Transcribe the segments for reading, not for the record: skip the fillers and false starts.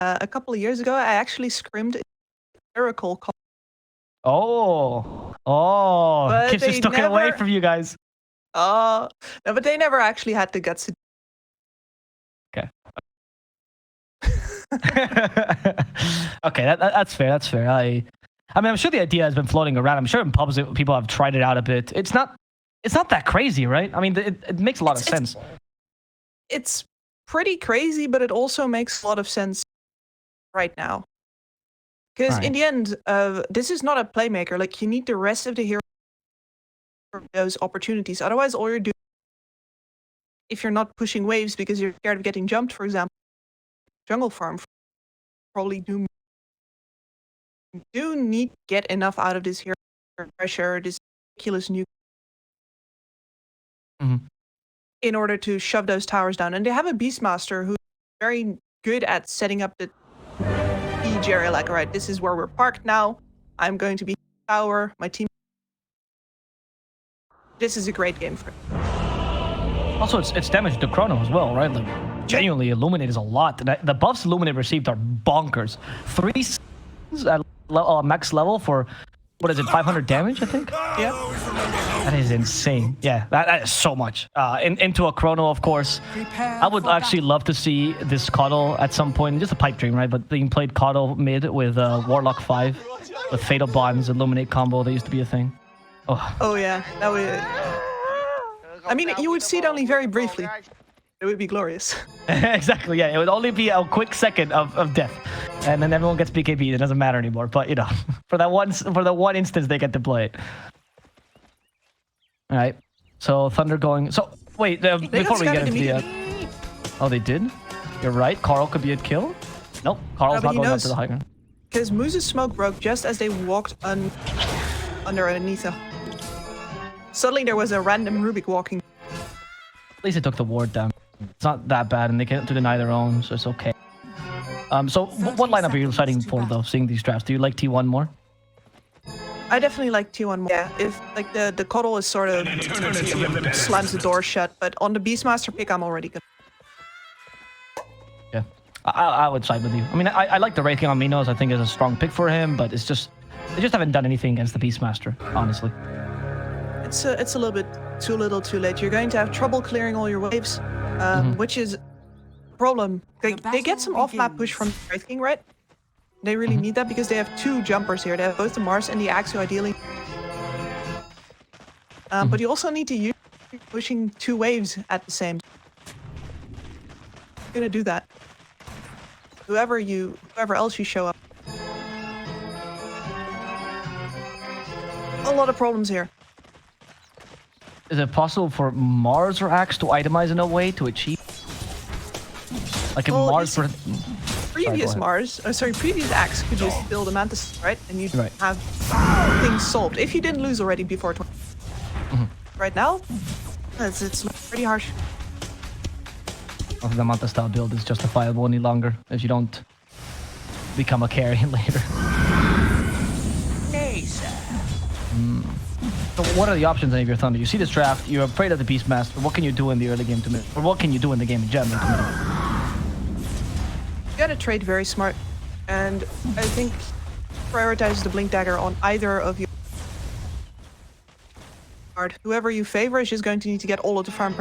a couple of years ago, I actually scrimmed a miracle call, Oh, but Kips just they took it away never. from you guys. No, but they never actually had the guts to. Okay. Okay, that's fair. That's fair. I mean, I'm sure the idea has been floating around. I'm sure in pubs people have tried it out a bit. It's not that crazy, right? I mean, it makes a lot of sense. It's pretty crazy, but it also makes a lot of sense right now. Because in the end, this is not a playmaker. Like, you need the rest of the hero for those opportunities. Otherwise, all you're doing, if you're not pushing waves because you're scared of getting jumped, for example, jungle farm, probably do need to get enough out of this hero pressure, this ridiculous nuke, in order to shove those towers down. And they have a Beastmaster who's very good at setting up the siege area. Like, all right, this is where we're parked now. I'm going to be tower. My team. This is a great game for it. Also, it's damage to Chrono as well, right? Like, genuinely, Illuminate is a lot. The buffs Illuminate received are bonkers. 3 seconds at max level for, what is it, 500 damage, I think? Yeah. That is insane. Yeah, that is so much. Into a Chrono, of course. I would actually love to see this KOTL at some point. Just a pipe dream, right? But being played KOTL mid with Warlock 5, with Fatal Bonds, Illuminate combo, that used to be a thing. Oh yeah, that would. I mean, you would see it only very briefly. It would be glorious. Exactly, yeah. It would only be a quick second of death. And then everyone gets BKB. It doesn't matter anymore. But, you know, for the one instance they get to play it. All right. So, Thunder going... So, wait, before we get into the... Oh, they did? You're right. Karl could be a kill? Nope. Karl's not going up to the high ground. Because Moose's smoke broke just as they walked underneath her. Suddenly there was a random Rubik walking. At least it took the ward down. It's not that bad, and they can't deny their own, so it's okay. So what lineup are you deciding for, though, seeing these drafts? Do you like T1 more? I definitely like T1 more. Yeah, if like the KOTL is sort of slams the door shut, but on the Beastmaster pick, I'm already good. Yeah, I would side with you. I mean, I like the Wraith King on Minos. I think is a strong pick for him, but it's just they just haven't done anything against the Beastmaster, honestly. It's a little bit too little, too late. You're going to have trouble clearing all your waves, which is a problem. They get some off-map push from Wraith King, right? They really need that because they have 2 jumpers here. They have both the Mars and the Axio, ideally. But you also need to use pushing 2 waves at the same time. You're gonna do that. Whoever else you show up. A lot of problems here. Is it possible for Mars or Axe to itemize in a way to achieve? Like if Mars... Previous Axe could just build a Mantis, right? And you'd have things solved. If you didn't lose already before 20. Right now, it's pretty harsh. I don't think the Mantis style build is justifiable any longer if you don't become a carry later. So what are the options of your Thunder? You see this draft, you're afraid of the Beastmaster. What can you do in the early game to mitigate? Or what can you do in the game in general to mitigate? You gotta trade very smart. And I think prioritize the Blink Dagger on either of your card. Whoever you favor is just going to need to get all of the farm.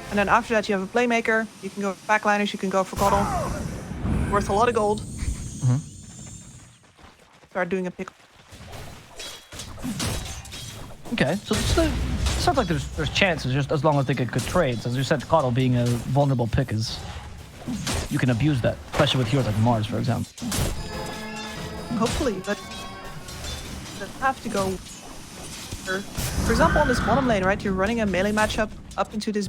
And then after that you have a Playmaker. You can go for backliners, you can go for KOTL. Worth a lot of gold. Start doing a pick. Okay, so it sounds like there's chances, just as long as they get good trades. As you said, KOTL being a vulnerable pick is... You can abuse that, especially with heroes like Mars, for example. Hopefully, but... They have to go... For example, on this bottom lane, right? You're running a melee matchup up into this...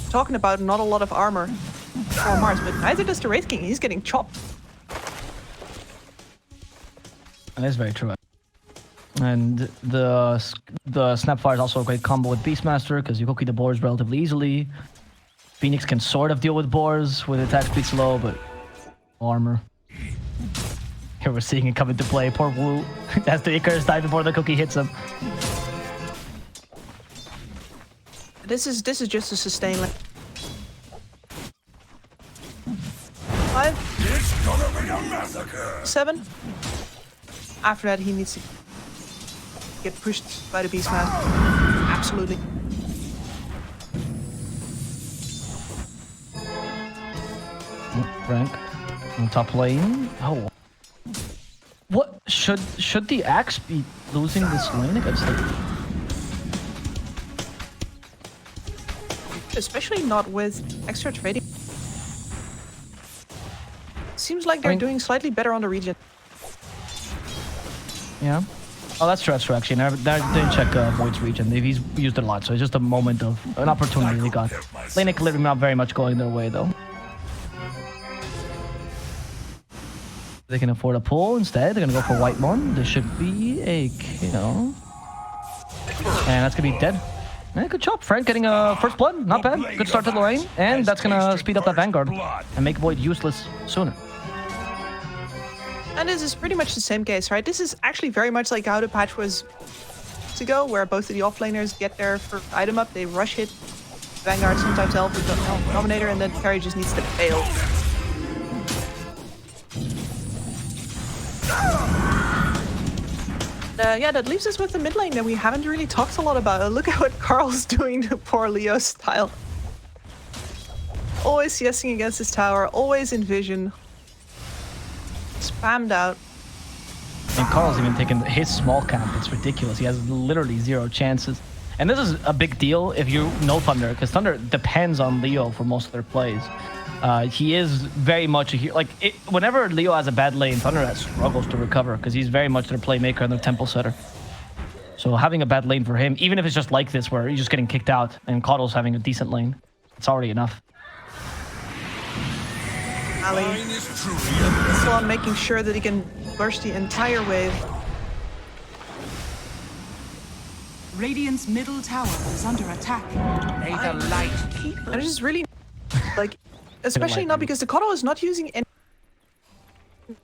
Talking about not a lot of armor for Mars, but neither does the Wraith King. He's getting chopped. That's very true. And the Snapfire is also a great combo with Beastmaster because you cookie the boars relatively easily. Phoenix can sort of deal with boars with attack speed slow, but armor. Here we're seeing it come into play. Poor Wu has the Icarus die before the cookie hits him. This is just a sustain lane. 5. It's gonna be a massacre. 7. After that, he needs to get pushed by the Beastmaster. Absolutely. Frank in top lane. Oh. What should the Axe be losing this lane against them? Especially not with extra trading. Seems like they're doing slightly better on the region. Yeah. Oh, that's true. That's true. Actually, they didn't check Void's region. He's used it a lot, so it's just a moment of an opportunity they got. Lane clearly not very much going their way though. They can afford a pull instead. They're gonna go for White Mon. There should be a KO. And that's gonna be dead. Yeah, good job, Frank, getting a first blood. Not bad. Good start to the lane. And that's gonna speed up that Vanguard and make Void useless sooner. And this is pretty much the same case, right? This is actually very much like how the patch was to go, where both of the offlaners get their first item up, they rush hit Vanguard, sometimes help with the Dominator, and then carry just needs to fail. Yeah, that leaves us with the mid lane that we haven't really talked a lot about. Look at what Karl's doing to poor Leo's style. Always CSing against his tower, always in vision. Spammed out. And Karl's even taken his small camp. It's ridiculous. He has literally 0 chances. And this is a big deal if you know Thunder, because Thunder depends on Leo for most of their plays. He is very much a hero. Like, whenever Leo has a bad lane, Thunder struggles to recover because he's very much their playmaker and their temple setter. So having a bad lane for him, even if it's just like this, where he's just getting kicked out and KOTL's having a decent lane, it's already enough. Ali still on making sure that he can burst the entire wave. Radiant's middle tower is under attack. May the light keep And it's just really, like, especially not because the KOTL is not using any...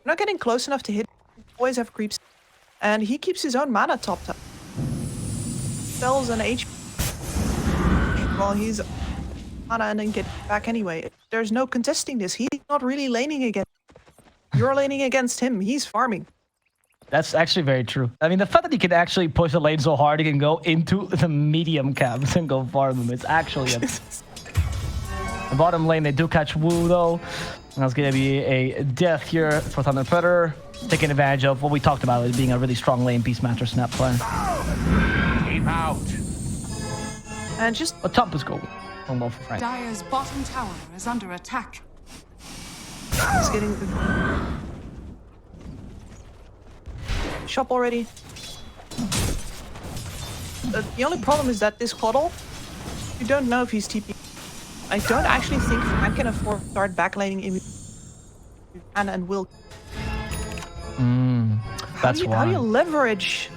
Not getting close enough to hit. Always have creeps. And he keeps his own mana topped up. Spells and HP. While he's mana and then get back anyway. There's no contesting this. He's not really laning against. You're laning against him. He's farming. That's actually very true. I mean, the fact that he can actually push the lane so hard, he can go into the medium camps and go farm them. It's actually a... The bottom lane, they do catch Wu though. And that's going to be a death here for Thunder Predator. Taking advantage of what we talked about as being a really strong lane Beastmaster snap player. Keep out. And just a top is going well for Frank. Dire's bottom tower is under attack. He's getting... Shop already. The only problem is that this KOTL, you don't know if he's TP. I don't actually think Frank can afford to start backlaning in Anna and Will. That's why. How do you leverage?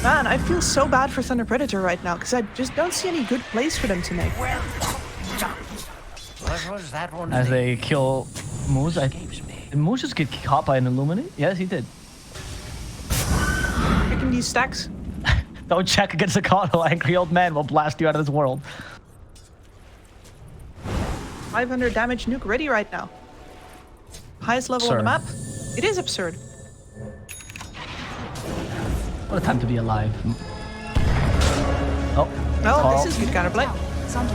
Man, I feel so bad for Thunder Predator right now because I just don't see any good plays for them to make. What was that one? As they kill Moose, did Moose just get caught by an Illuminate? Yes, he did. Picking these stacks. Don't check against the KOTL. Angry old man will blast you out of this world. 500 damage nuke ready right now. Highest level on the map. It is absurd. What a time to be alive. Oh, Well, Karl. this is good counterplay.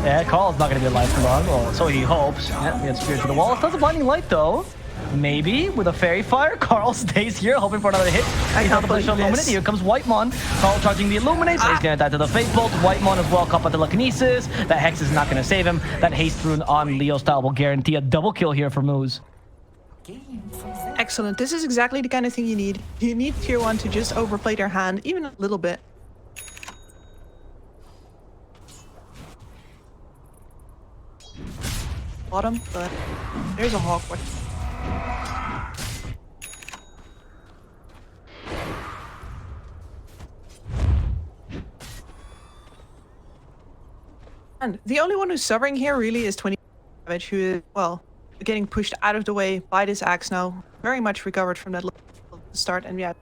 Yeah, Karl's not going to be alive for long. Well, so he hopes. Yeah, he gets speared to the wall. Does a blinding light though. Maybe with a fairy fire, Karl stays here hoping for another hit. He's not the position of Illuminate. Here comes White Mon. Karl charging the Illuminate. So he's going to die to the Fate Bolt. White Mon as well caught by telekinesis. That Hex is not going to save him. That haste rune on Leo style will guarantee a double kill here for Moose. Excellent. This is exactly the kind of thing you need. You need tier 1 to just overplay their hand, even a little bit. Bottom, but there's a Hawkwood. And the only one who's suffering here really is 20 damage, who is, well, getting pushed out of the way by this axe now. Very much recovered from that start, and yeah,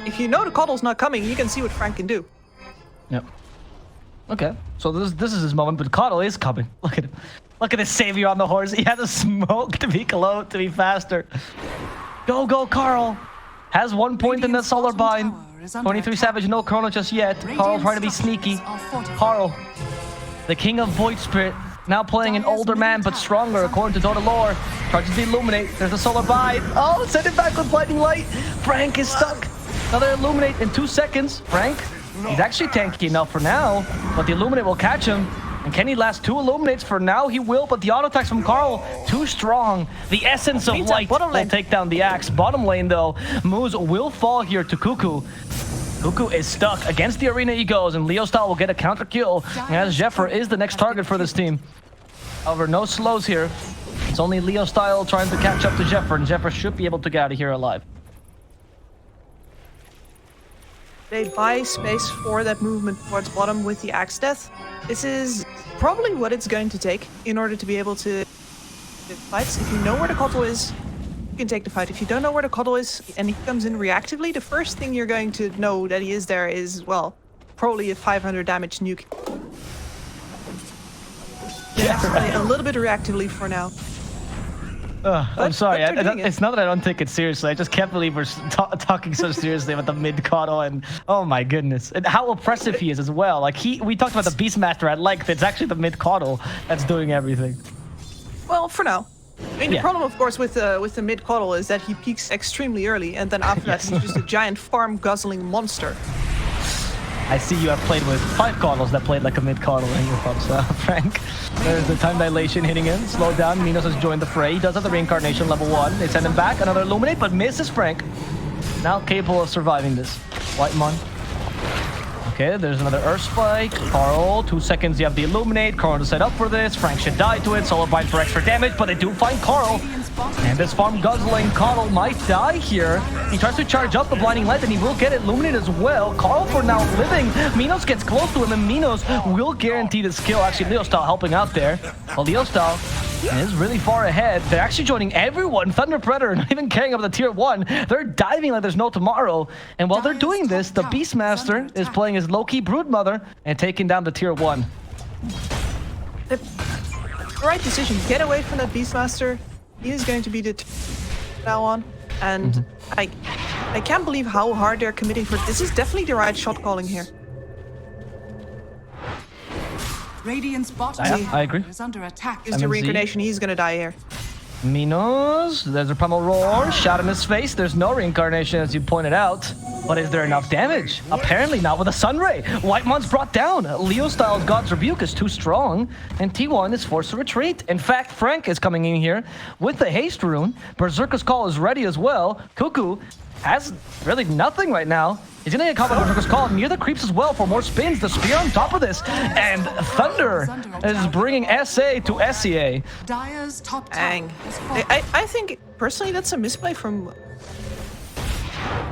if you know the KOTL's not coming, you can see what Frank can do. Yep. Okay, so this is his moment, but KOTL is coming. Look at him. Look at this savior on the horse. He has a smoke to be close, to be faster. Go, Karl. Has 1 point in the solar bind. 23 Savage, no Chrono just yet. Karl trying to be sneaky. Karl, the king of Void Spirit, now playing an older man but stronger according to Dota lore. Charges the Illuminate. There's a solar bind. Oh, send it back with Blinding Light. Frank is stuck. Another Illuminate in 2 seconds. Frank, he's actually tanky enough for now, but the Illuminate will catch him. And can he last 2 Illuminates? For now, he will, but the auto attacks from Karl, too strong. The essence of light will take down the axe. Bottom lane, though, moves will fall here to Cuckoo. Cuckoo is stuck. Against the arena he goes, and Leo Style will get a counter kill, as Jeffer is the next target for this team. However, no slows here. It's only Leo Style trying to catch up to Jeffer, and Jeffer should be able to get out of here alive. They buy space for that movement towards bottom with the Axe Death. This is probably what it's going to take in order to be able to fights. If you know where the KOTL is, you can take the fight. If you don't know where the KOTL is and he comes in reactively, the first thing you're going to know that he is there is, well, probably a 500 damage nuke. Yeah, a little bit reactively for now. I'm sorry, it's not that I don't take it seriously. I just can't believe we're talking so seriously about the mid KOTL, and oh my goodness, and how oppressive he is as well. Like we talked about the Beastmaster at length. It's actually the mid KOTL that's doing everything. Well, for now. I mean, the problem, of course, with the mid KOTL is that he peaks extremely early, and then after that, he's just a giant farm guzzling monster. I see you have played with 5 KOTLs that played like a mid KOTL in your pubs, Frank. There's the time dilation hitting him. Slow down. Minos has joined the fray. He does have the reincarnation level 1. They send him back. Another Illuminate, but misses Frank. Now capable of surviving this. Whitemon. Okay, there's another Earth Spike. Karl, 2 seconds. You have the Illuminate. Karl to set up for this. Frank should die to it. Solar Bind for extra damage, but they do find Karl. And this farm guzzling KOTL might die here. He tries to charge up the Blinding Light, and he will get it illuminated as well. Karl for now living. Minos gets close to him, and Minos will guarantee this kill. Actually, Leo Style helping out there. Well, Leo Style is really far ahead. They're actually joining everyone. Thunder Predator, not even caring about the tier 1. They're diving like there's no tomorrow. And while they're doing this, the Beastmaster is playing his low-key Broodmother and taking down the tier 1. The right decision. Get away from that Beastmaster. He is going to be the now on, and I can't believe how hard they're committing for. This is definitely the right shot calling here. Radiant's bottom I agree. is under attack. Is the reincarnation? He's gonna die here. Minos, there's a Primal Roar, shot in his face. There's no reincarnation, as you pointed out. But is there enough damage? Apparently not with a Sunray. Whitemon's brought down. Leo Style's God's Rebuke is too strong, and T1 is forced to retreat. In fact, Frank is coming in here with the Haste Rune. Berserker's Call is ready as well. Cuckoo has really nothing right now. He's gonna get caught by Berserker's Call near the creeps as well for more spins. The spear on top of this, and Thunder is bringing SA to SEA. Dire's top Dang. I think personally that's a misplay from.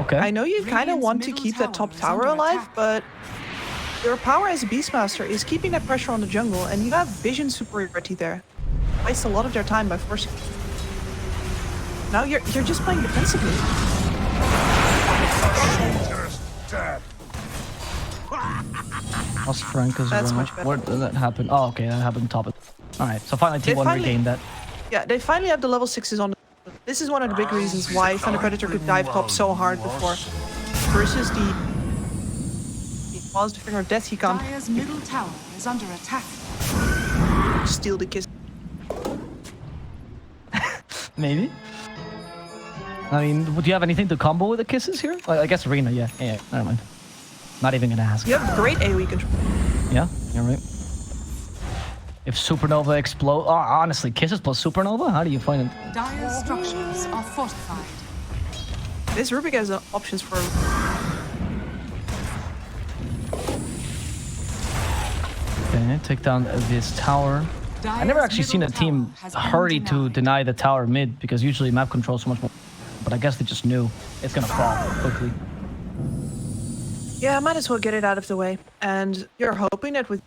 Okay. I know you kind of want to keep that top tower alive, but your power as a Beastmaster is keeping that pressure on the jungle, and you have vision superiority there. Waste a lot of their time by forcing. Now you're just playing defensively. Lost Frank as That's well. much better. Where did that happen? Oh, okay, that happened top of. All right, so finally T1 regained that. Yeah, they finally have the level 6s on. This is one of the big reasons why Thunder Predator could dive top so hard before. Versus the positive finger of death, he can't. Dire's middle tower is under attack. Steal the kiss. Maybe. I mean, would you have anything to combo with the kisses here? I guess Rena, yeah. Never mind. Not even gonna ask. You have great AoE control. Yeah, you're right. If Supernova explode, honestly, kisses plus Supernova, how do you find it? Dire's structures are fortified. This Rubik has options for. Okay, take down this tower. I never actually seen a team hurry to deny the tower mid, because usually map control so much more. But I guess they just knew it's gonna fall quickly. Yeah, might as well get it out of the way. And you're hoping that with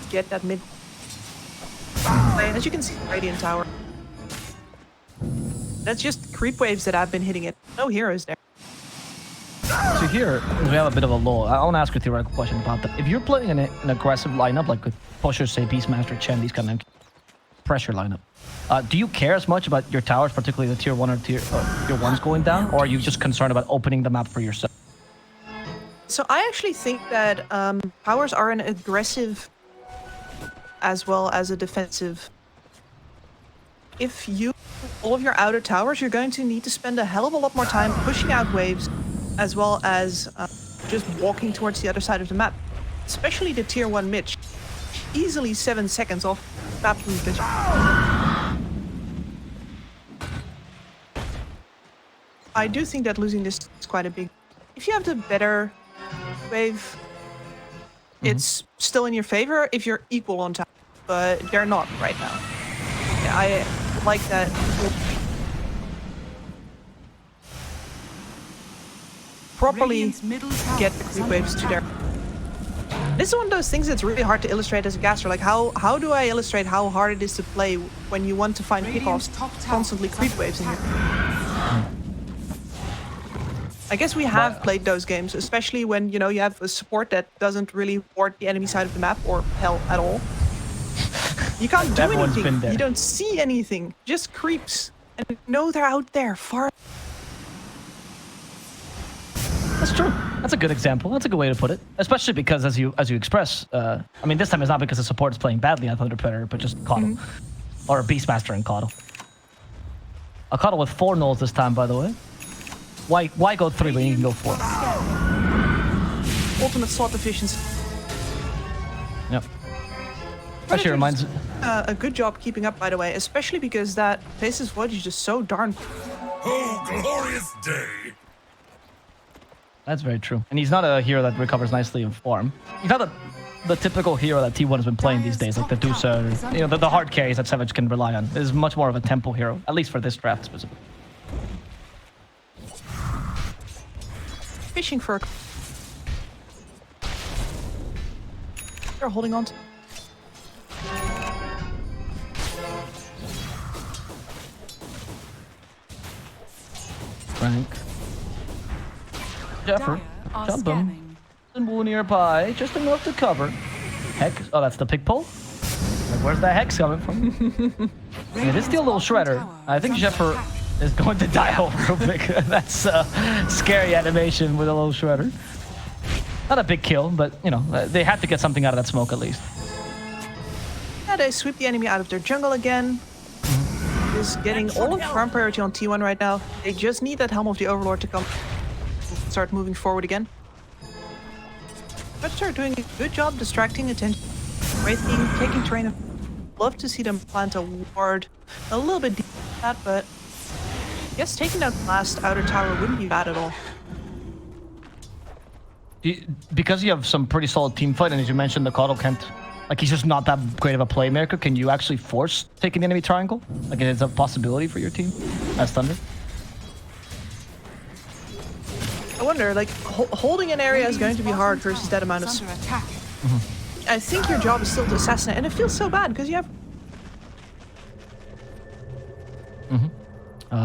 get that mid. As you can see, Radiant Tower. That's just creep waves that have been hitting it. No heroes there. So here, we have a bit of a lull. I want to ask you a theoretical question about that. If you're playing an aggressive lineup, like with pushers, say Beastmaster, Chen, these kind of pressure lineup, do you care as much about your towers, particularly the tier 1 or tier 1s going down? Or are you just concerned about opening the map for yourself? So I actually think that towers are an aggressive as well as a defensive. If you all of your outer towers, you're going to need to spend a hell of a lot more time pushing out waves, as well as just walking towards the other side of the map. Especially the tier 1 mid. Easily 7 seconds off map movement. I do think that losing this is quite a big... If you have the better wave, it's still in your favor if you're equal on time, but they're not right now. Yeah, I like that. Properly get the creep waves to their... This is one of those things that's really hard to illustrate as a caster. Like, how do I illustrate how hard it is to play when you want to find kickoffs constantly creep waves in here? I guess we have played those games, especially when, you know, you have a support that doesn't really ward the enemy side of the map, or hell, at all. You can't do anything. You don't see anything. Just creeps. And you know they're out there, far. That's true. That's a good example. That's a good way to put it. Especially because, as you express, I mean, this time it's not because the support is playing badly on Thunder Predator, but just KOTL. Or Beastmaster and KOTL. A KOTL with 4 nulls this time, by the way. Why go 3 when you can go 4? Ultimate slot efficiency. Yep. Actually reminds... a good job keeping up, by the way, especially because that Faceless Void is just so darn... Oh, glorious day! That's very true. And he's not a hero that recovers nicely in farm. He's not the typical hero that T1 has been playing these days, like the Dusa, or, you know, the hard carries that Savage can rely on. Is much more of a tempo hero, at least for this draft specifically. Fishing for... They're holding on to... Frank. Jeffrey, jump him. And Woo nearby, just enough to cover. Hex. Oh, that's the pig pole? Like, where's that hex coming from? It is still a little shredder. I think Jeffrey is going to die over real big. That's a scary animation with a little shredder. Not a big kill, but, you know, they had to get something out of that smoke at least. Yeah, they sweep the enemy out of their jungle again. Is getting all of the farm priority on T1 right now. They just need that Helm of the Overlord to come. Start moving forward again. But start doing a good job distracting attention. Wraithing, taking terrain. Love to see them plant a ward a little bit deep at that, but I guess taking out the last outer tower wouldn't be bad at all. Because you have some pretty solid team fight, and as you mentioned, the KOTL can't... Like, he's just not that great of a playmaker. Can you actually force taking the enemy triangle? Like, it's a possibility for your team as Thunder? I wonder, like, holding an area is going to be hard versus that amount of... I think your job is still to assassinate, and it feels so bad, because you have...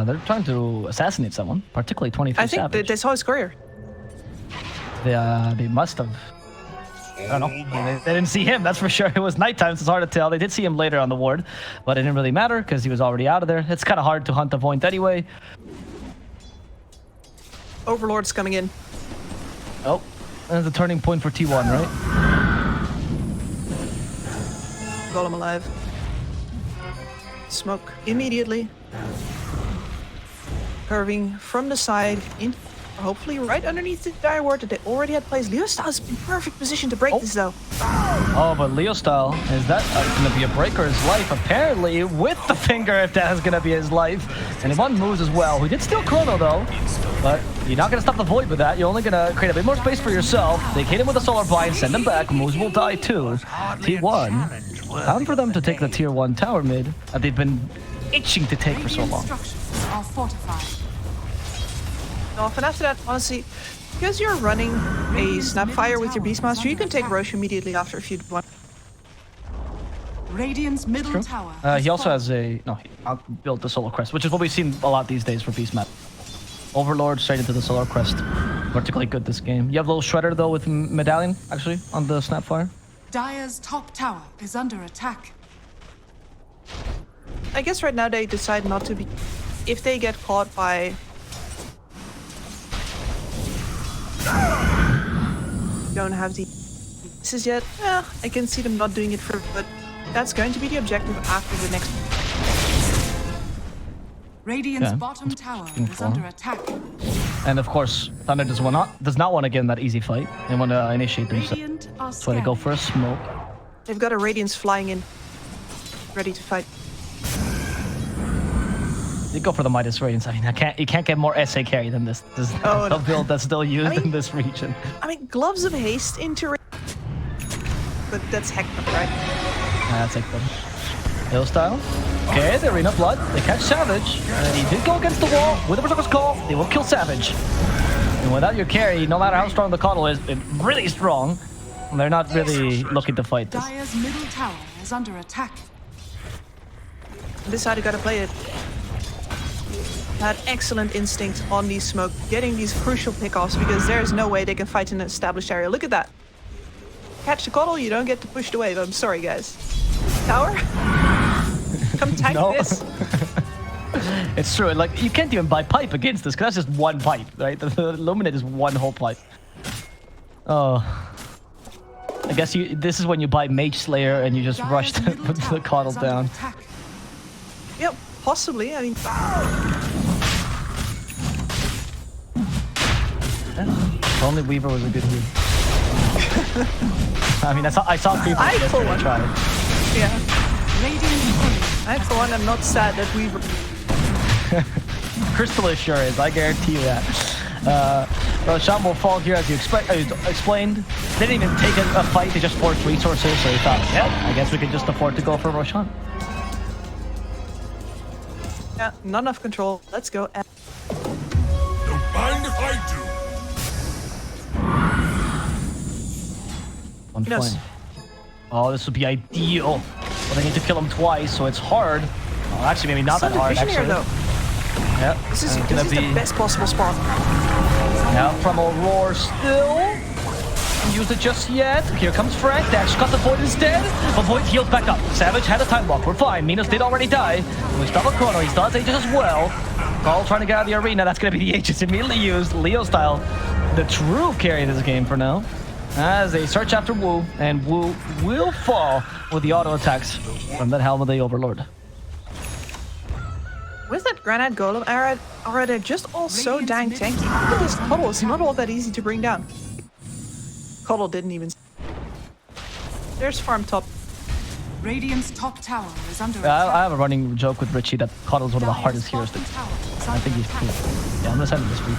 They're trying to assassinate someone, particularly 23 Savage. I think they saw his career. They must have. I don't know. They didn't see him, that's for sure. It was nighttime, so it's hard to tell. They did see him later on the ward, but it didn't really matter because he was already out of there. It's kind of hard to hunt the point anyway. Overlord's coming in. Oh, that's the turning point for T1, right? Golem alive. Smoke immediately. Curving from the side in. Hopefully right underneath the dire ward that they already had placed. Leostyle's in perfect position to break this though. Oh, but Leostyle, is that going to be a break or his life? Apparently, with the finger, if that is going to be his life. And one moves as well. We did steal Chrono though, but you're not going to stop the void with that. You're only going to create a bit more space for yourself. They hit him with a solar bind, send him back. Moves will die too. T1, time for them to take the tier 1 tower mid that they've been itching to take for so long. Off, and after that, honestly, because you're running a Snapfire with your Beastmaster, you can take Roche immediately after if you want. Radiant's middle tower. He also has he built the Solar Crest, which is what we've seen a lot these days for Beastmaster. Overlord straight into the Solar Crest. particularly good this game. You have a little shredder though with medallion actually on the Snapfire. Dire's top tower is under attack. I guess right now they decide not to be... If they get caught by... Don't have the... This is yet... Yeah, I can see them not doing it for... But that's going to be the objective after the next... Radiant's bottom tower is under attack. And of course, Thunder does not want to get in that easy fight. They want to initiate themselves. That's why they go for a smoke. They've got a Radiance flying in. Ready to fight. They go for the Midas Radiance. I mean, you can't get more SA carry than this. This is the build that's still used in this region. I mean, Gloves of Haste into... But that's Heckman, right? That's Heckman. Hill style. Okay, the Arena Blood. They catch Savage. And he did go against the wall with the Berserker's Call. They will kill Savage. And without your carry, no matter how strong the KOTL is, it's really strong. They're not really looking to fight this. Dire's middle tower is under attack. This side you gotta play it. Had excellent instinct on these smoke, getting these crucial pickoffs because there's no way they can fight in an established area. Look at that. Catch the KOTL, you don't get to push the wave. I'm sorry, guys. Tower? Come tank this. It's true. Like, you can't even buy pipe against this because that's just one pipe, right? The Illuminate is one whole pipe. Oh. I guess this is when you buy Mage Slayer and you just rush the KOTL down. Yep, possibly. I mean... If only Weaver was a good heal. I mean, I saw people yesterday try it. Yeah. I, for one, am not sad that Weaver... Crystal is sure is, I guarantee you that. Roshan will fall here as you explained. They didn't even take a fight, they just forced resources, so he thought, yeah, I guess we can just afford to go for Roshan. Yeah, not enough control. Let's go. Don't mind if I do. One flame. Oh, this would be ideal. But they need to kill him twice, so it's hard. Oh, actually, maybe not that hard, actually. Though. Yeah. This is the best possible spot. Yeah, from Aurora still. Don't use it just yet. Here comes Frank. They actually got the Void instead. But Void heals back up. Savage had a time walk. We're fine. Minos did already die. We stop a chrono. He still has Aegis as well. Karl trying to get out of the arena. That's going to be the Aegis immediately used. Leo style. The true carry of this game for now. As they search after Wu. And Wu will fall with the auto attacks from that Helm of the Overlord. With that Granite Golem era, they're just all so dang tanky. Look at this KOTL, it's not all that easy to bring down. KOTL didn't even... There's farm top. Radiant's top tower is under attack. I have a running joke with Richie that KOTL is one of the hardest heroes to... I think he's cool. Yeah, I'm gonna send him this week.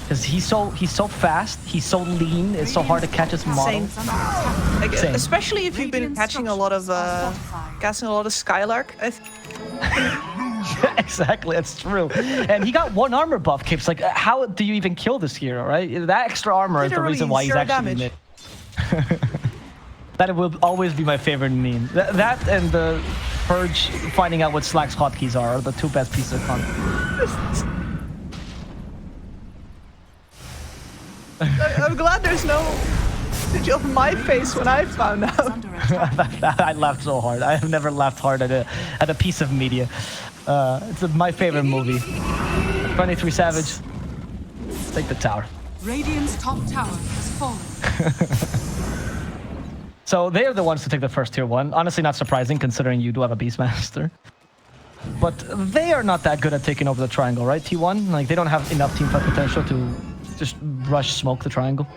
Because he's so fast, he's so lean, it's so hard to catch his model. Like, especially if you've been catching a lot of Skylark. Exactly, that's true. And he got one armor buff, Kips. Like, how do you even kill this hero, right? That extra armor is the reason why he's actually mid. That will always be my favorite meme. That and the Purge finding out what Slack's hotkeys are the two best pieces of content. I'm glad there's no image of my face when I found out. I laughed so hard. I have never laughed hard at a piece of media. It's my favorite movie. 23 Savage. Take the tower. Radiant's top tower has fallen. So they are the ones to take the first tier 1. Honestly, not surprising considering you do have a Beastmaster. But they are not that good at taking over the triangle, right? T1? Like, they don't have enough teamfight potential to just rush smoke the triangle.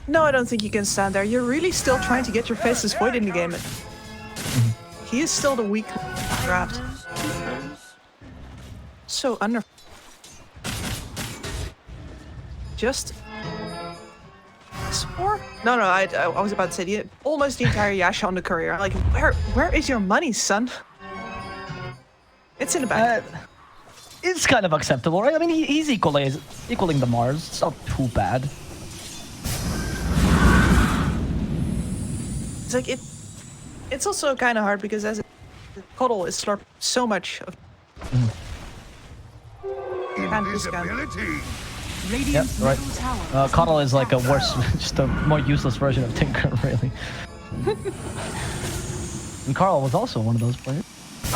No, I don't think you can stand there. You're really still trying to get your faceless void in the game. He is still the weak draft. So under... Just... Spore? No, I was about to say almost the entire Yasha on the courier. Like, where is your money, son? It's in the back. It's kind of acceptable, right? I mean, he's equaling the Mars. It's not too bad. It's like it's also kind of hard because as the KOTL is slurped so much of. Invisibility. Radiant's right. middle tower is KOTL under is like a attack. worse, just a more useless version of Tinker, really. And Karl was also one of those players.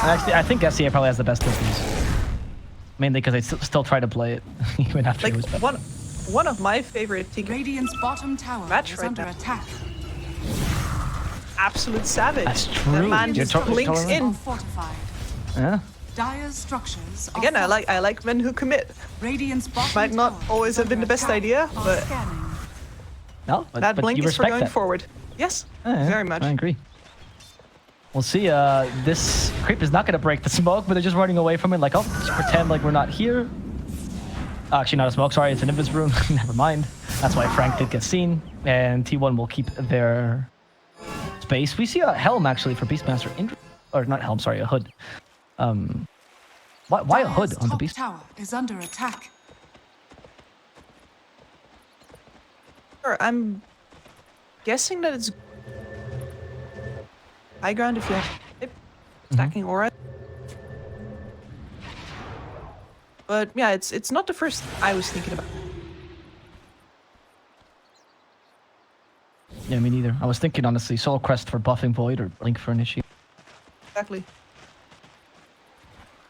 And actually, I think SCA probably has the best TPs. Mainly because they still try to play it, even after Like it was bad. one of my favorite Tinker, Radiant's bottom tower Match is right under now. attack. absolute savage. That's The true. man You're just totally blinks right. in. Are fortified. Yeah. Dire's structures are Again, I like men who commit. Radiant's bottom Might not tower always is have been under the best attack. idea, Are but scanning. No, that but blink you is for respect going that. forward. Yes, Yeah, very much. I agree. We'll see. This creep is not going to break the smoke, but they're just running away from it. Like, oh, just pretend like we're not here. Actually, not a smoke. Sorry, it's an Invis room. Never mind. That's why Frank did get seen. And T1 will keep their space. We see a helm, actually, for Beastmaster. Or not helm, sorry, a hood. Why a hood Dire's on the top Beast? tower is under attack. Sure, I'm guessing that it's high ground if you have stacking aura. But yeah, it's not the first I was thinking about. Yeah, me neither. I was thinking, honestly, Soul Crest for buffing Void or Blink for Initiate. Exactly.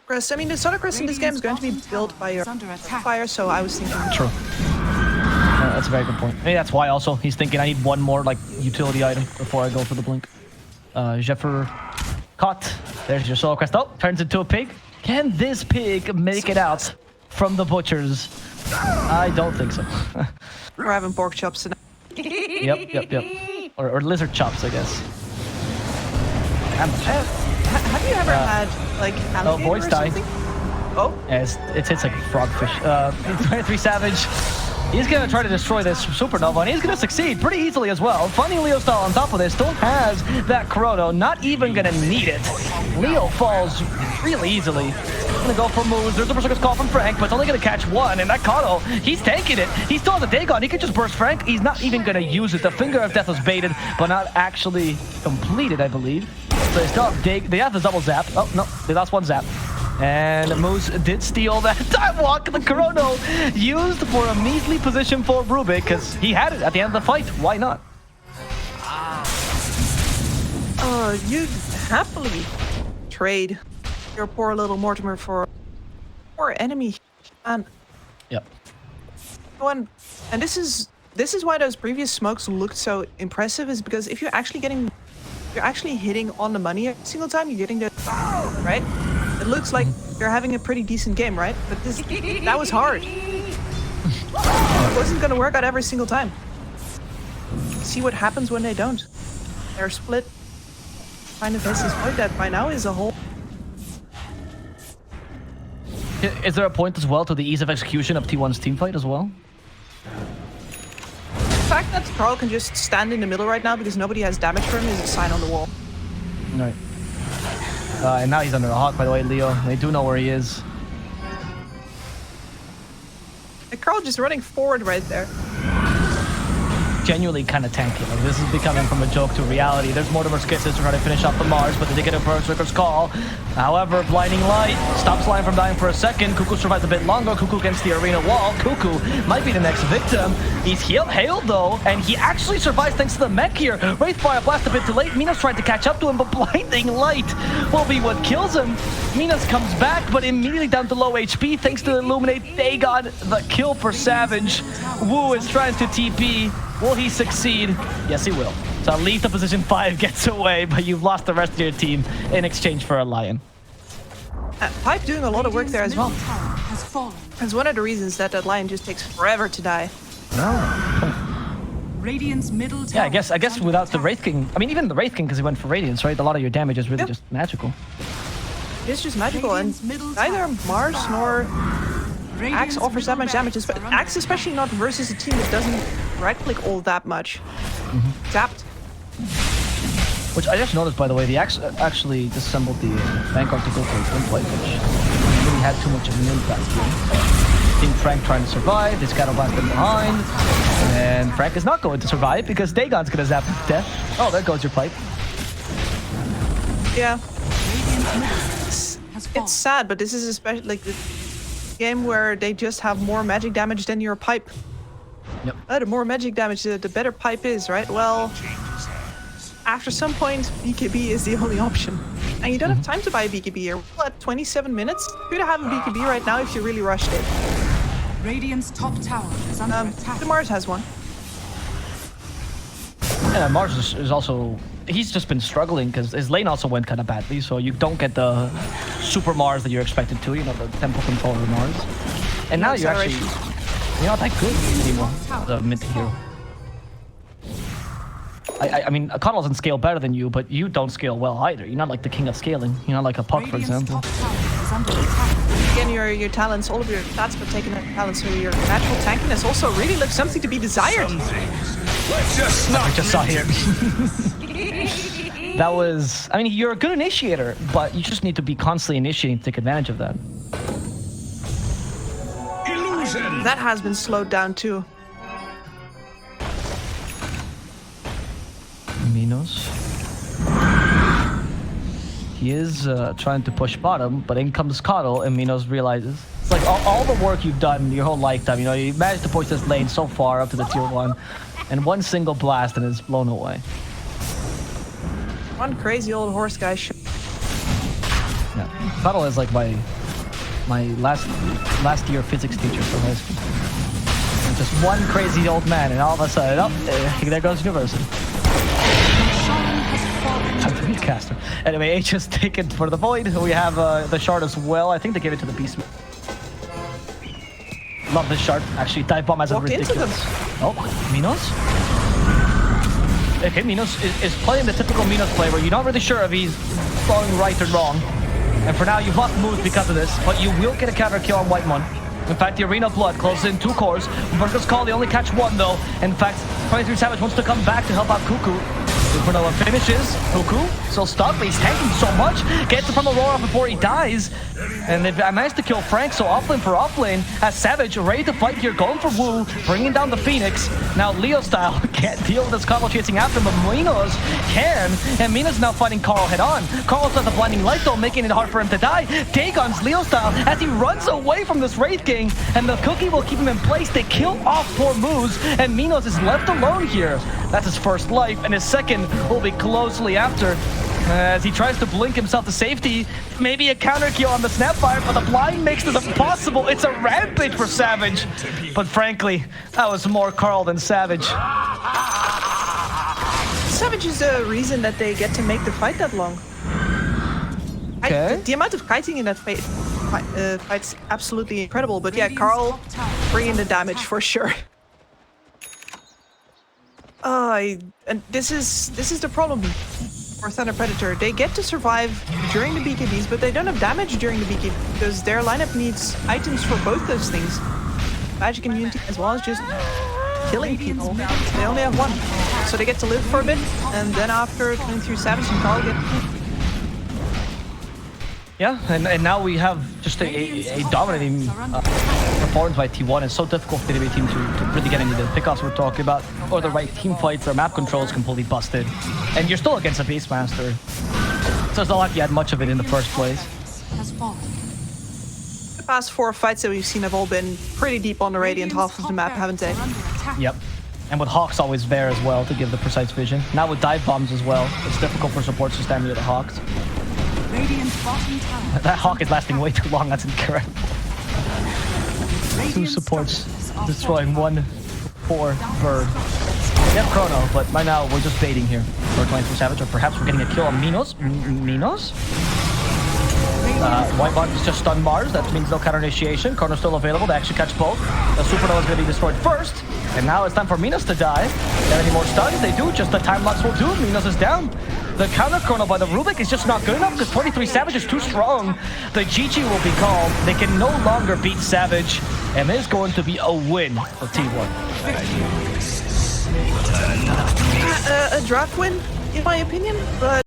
Crest, I mean, the Solar Crest in this game is going to be Radiant's built bottom by tower your is under attack. fire, so I was thinking. True. Yeah, that's a very good point. Maybe that's why also he's thinking I need one more like utility item before I go for the blink. Jeffer caught. There's your Soul Crest. Oh, turns into a pig. Can this pig make it out from the butchers? I don't think so. We're having pork chops tonight. Yep. Or lizard chops, I guess. Have you ever had like alligator Void's or die. something? Oh, Yeah, it hits like a frogfish. 23 Savage. He's gonna try to destroy this supernova, and he's gonna succeed pretty easily as well. Funny Leo style on top of this still has that chrono, not even gonna need it. Leo falls really easily. Gonna go for moves. There's a Berserker's Call from Frank, but it's only gonna catch one, and that KOTL, he's tanking it. He still has a Dagon. He could just burst Frank. He's not even gonna use it. The Finger of Death was baited, but not actually completed, I believe. So they still have they have the double zap. Oh no, they lost one zap. And Moose did steal that time walk. The Chrono used for a measly position for Rubik because he had it at the end of the fight. Why not? you'd happily trade your poor little Mortimer for poor enemy. And Yep. and this is why those previous smokes looked so impressive, is because if you're actually hitting on the money every single time, you're getting the right. It looks like you're having a pretty decent game, right? But that was hard. It wasn't gonna work out every single time. See what happens when they don't. They're split. Kind of misses point that by now is a whole. Is there a point as well to the ease of execution of T1's teamfight as well? The fact that Karl can just stand in the middle right now because nobody has damage for him is a sign on the wall. Right. And now he's under a hawk, by the way, Leo. They do know where he is. Like Karl just running forward right there. Genuinely kind of tanky. Like, this is becoming from a joke to reality. There's Mortimer's Kisses to try to finish off the Mars, but they did get a Berserker's Call. However, Blinding Light stops Lion from dying for a second. Cuckoo survives a bit longer. Cuckoo against the arena wall. Cuckoo might be the next victim. He's hailed though, and he actually survives thanks to the mech here. Wraithfire blast a bit too late. Minos tried to catch up to him, but Blinding Light will be what kills him. Minos comes back, but immediately down to low HP thanks to Illuminate. They got the kill for Savage. Wu is trying to TP. Will he succeed? Yes, he will. So at least the position 5 gets away, but you've lost the rest of your team in exchange for a Lion. Pipe doing a lot of work there as well. Radiant's middle tower has fallen. That's one of the reasons that lion just takes forever to die. Radiant's middle tower. Yeah, I guess is under without the attack. Wraith King, I mean even the Wraith King because he went for Radiance, right? A lot of your damage is really Yep. just magical. It's just magical, and Radiant's middle neither tower Mars is nor Radiant's Axe offers that middle much damage. barracks are under Axe especially not versus a team that doesn't right-click all that much. Zapped. Which I just noticed, by the way, the Axe actually disassembled the Vanguard to go for a twin plate, which really had too much of an impact here. Team Frank trying to survive, this Cattle Blast in behind, and Frank is not going to survive because Dagon's gonna zap him to death. Oh, there goes your pipe. Yeah. Radiant's middle has fallen. It's sad, but this is especially like game where they just have more magic damage than your pipe. Yep. The more magic damage, the better pipe is, right? Well, after some point, BKB is the only option. And you don't have time to buy a BKB here. We're at 27 minutes. Could have a BKB right now if you really rushed it. Radiant's top tower is under attack. The Mars has one. Yeah, Mars is also... He's just been struggling because his lane also went kind of badly, so you don't get the super Mars that you're expected to, you know, the tempo controller Mars. And now you're actually... You're not that good anymore, the mid hero. I mean, KOTL doesn't scale better than you, but you don't scale well either. You're not like the king of scaling. You're not like a Puck, for example. Again, your talents, all of your stats for taking that talents, so your natural tankiness also really looks something to be desired. Let's just I just saw here. That was... I mean, you're a good initiator, but you just need to be constantly initiating to take advantage of that. illusion. That has been slowed down too. Minos. He is trying to push bottom, but in comes KOTL, and Minos realizes. It's like all the work you've done your whole lifetime, you know, you managed to push this lane so far up to the tier 1, and one single blast and it's blown away. One crazy old horse guy. Yeah, KOTL is like my last year physics teacher from high school. And just one crazy old man, and all of a sudden, oh, there goes university. Time to be a caster. Anyway, H is taken for the void. We have the shard as well. I think they gave it to the beast. Love this shard. Actually, dive bomb has a ridiculous. Oh, Minos. Okay, Minos is playing the typical Minos play where you're not really sure if he's going right or wrong. And for now, you've lost moves because of this, but you will get a counter kill on Whitemon. In fact, the Arena Blood closes in 2 cores. Versus Karl, they only catch 1 though. In fact, 23 Savage wants to come back to help out Cuckoo. Supernova finishes. Cuckoo still stuck, but he's tanking so much. Gets it from Aurora before he dies. And they've managed to kill Frank, so offlane for offlane. As Savage ready to fight here, going for Wu, bringing down the Phoenix. Now Leo style can't deal with this KOTL chasing after him, but Minos can. And Minos now fighting Karl head on. Karl has the blinding light though, making it hard for him to die. Dagon's Leo style as he runs away from this Wraith King. And the Cookie will keep him in place. They kill off poor Moose, and Minos is left alone here. That's his first life, and his second will be closely after. As he tries to blink himself to safety, maybe a counter kill on the Snapfire, but the blind makes this impossible. It's a rampage for Savage. But frankly, that was more Karl than Savage. Savage is the reason that they get to make the fight that long. Okay. The amount of kiting in that fight's absolutely incredible. But yeah, Karl bringing the damage for sure. And this is the problem for Thunder Predator. They get to survive during the BKBs, but they don't have damage during the BKB because their lineup needs items for both those things. Magic immunity as well as just killing people. They only have 1. So they get to live for a bit, and then after going through Savage and Karl get... Yeah, and now we have just a dominating performance by T1. It's so difficult for the DB team to really get into the pickoffs we're talking about, or the right team fights. Their map control is completely busted. And you're still against a Beastmaster. So it's not like you had much of it in the first place. The past 4 fights that we've seen have all been pretty deep on the Radiant half of the map, haven't they? Yep. And with Hawks always there as well to give the precise vision. Now with dive bombs as well, it's difficult for supports to stand near the Hawks. That Hawk is lasting way too long, that's incredible. 2 supports destroying 1 poor bird. We have Chrono, but right now we're just baiting here for 23 Savage, or perhaps we're getting a kill on Minos. Minos? Whitebot is just stunned Mars, that means no counter initiation. Chrono's still available to actually catch both. The Supernova is going to be destroyed first, and now it's time for Minos to die. Do they have any more stuns? They do, just the time lapse will do. Minos is down. The counter Chrono by the Rubik is just not good enough because 23 Savage is too strong. The GG will be called. They can no longer beat Savage, and it is going to be a win for T1. A draft win, in my opinion, but